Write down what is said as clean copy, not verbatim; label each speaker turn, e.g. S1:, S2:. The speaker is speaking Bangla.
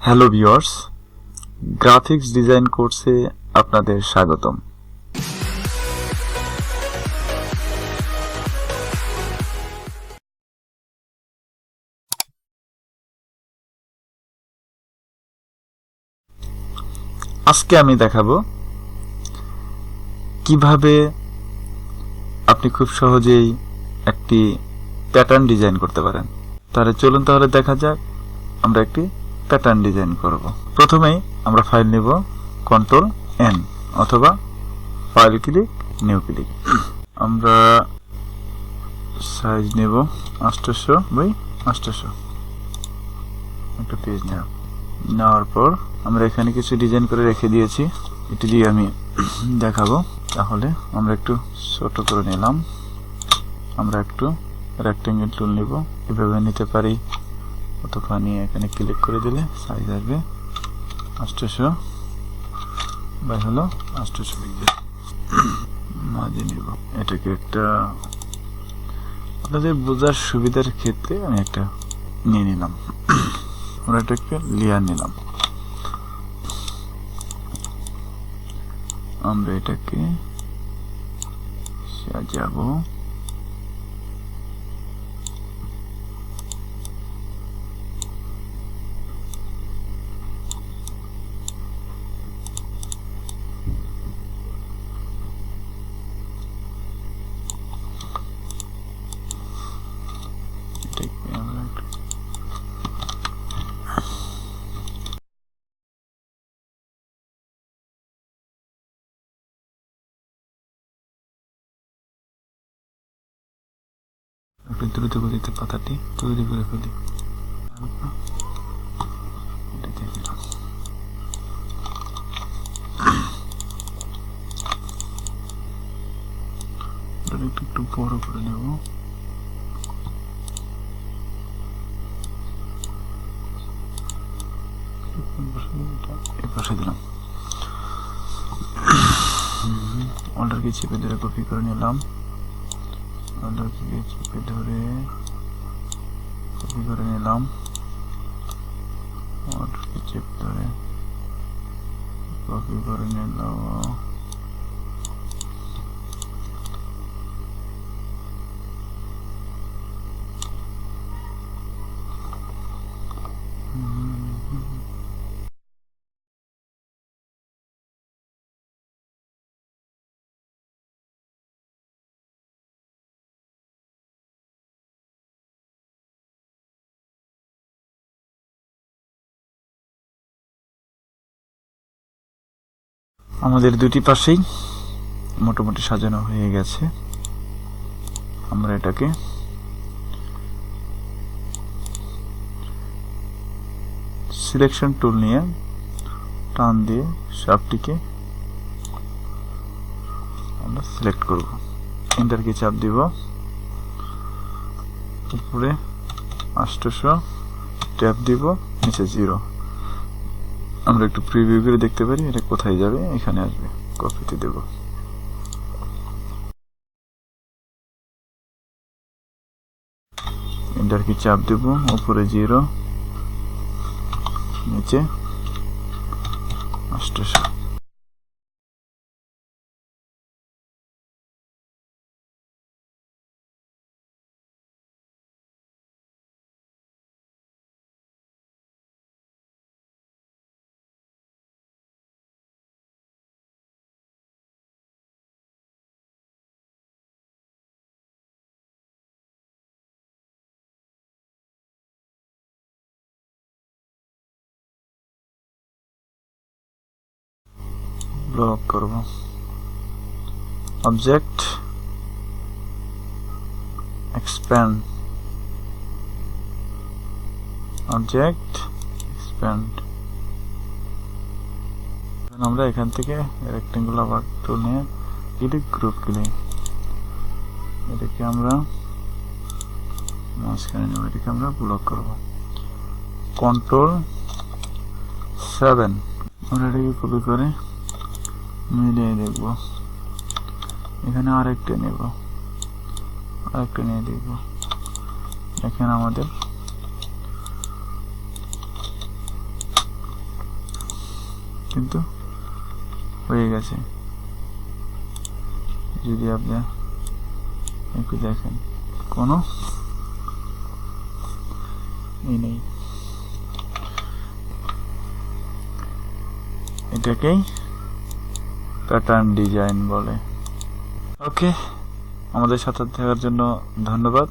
S1: হ্যালো ভিউয়ার্স, গ্রাফিক্স ডিজাইন কোর্সে আপনাদের স্বাগতম। আজকে আমি দেখাবো কিভাবে আপনি খুব সহজেই একটি প্যাটার্ন ডিজাইন করতে পারেন। তাহলে চলুন দেখা যাক আমরা একটি প্যাটার্ন ডিজাইন করব। প্রথমেই আমরা ফাইল নেব কন্ট্রোল এন অথবা ফাইল ক্লিক নিউ ক্লিক। আমরা সাইজ নেব 800 বাই 800 একটা পেজ নেওয়ার পর আমরা এখানে কিছু ডিজাইন করে রেখে দিয়েছি, এটি দিয়ে আমি দেখাবো। তাহলে আমরা একটু ছোট করে নিলাম, আমরা একটু রেক্টেঙ্গেল টুল নিব, এভাবে নিতে পারি অথবা নিয়ে এখানে ক্লিক করে দিলে সাইজ আসবে 800 বাই হলো 800 পিক্সেল। মাঝে নিব, এটাকে একটা আপনাদের বোঝার সুবিধার ক্ষেত্রে আমি একটা নিয়ে নিলাম। আমরা এটাকে লেয়ার নিলাম, আমরা এটাকে সাজাবো। একটু দ্রুত গতিতে পাতাটি তৈরি করে ফেলি। একটু বড় করে নেব, পাশে দিলাম। অর্ডারকে চেপে ধরে কপি করে নিলাম, অর্ডারকে চেপে ধরে কপি করে নিলাম, অর্ডারকে চেপে ধরে কপি করে নিলাম। আমাদের দুটি পাশেই মোটামুটি সাজানো হয়ে গেছে। আমরা এটাকে সিলেকশন টুল নিয়ে টান দিয়ে সবটিকে আমরা সিলেক্ট করব, এন্টার কি চাপ দিব। উপরে 800 ট্যাপ দিব, নিচে 0। আমরা একটু প্রিভিউ করে দেখতে পারি এটা কোথায় যাবে, এখানে আসবে, কপিতে দেব। এন্টার কি চাপ দেব, উপরে 0 নিচে 800। ব্লক করব, অবজেক্ট এক্সপ্যান্ড, অবজেক্ট এক্সপ্যান্ড। আমরা এখান থেকে রেক্টেঙ্গুল আবার টুল নিয়ে ক্লিক, গ্রুপ ক্লিক, এটাকে আমরা মাঝখানে নেব, এটাকে আমরা ব্লক করব। কন্ট্রোল 7, আমরা এটাকে কপি করে মিলিয়ে দেখব। এখানে আরেকটা নেব, আরেকটা নিয়ে দেখব। এখানে আমাদের কিন্তু হয়ে গেছে। যদি আপনি একটু দেখেন কোনো নেই, এটাকেই প্যাটার্ন ডিজাইন বলে। ওকে, আমাদের সাথে থাকার জন্য ধন্যবাদ।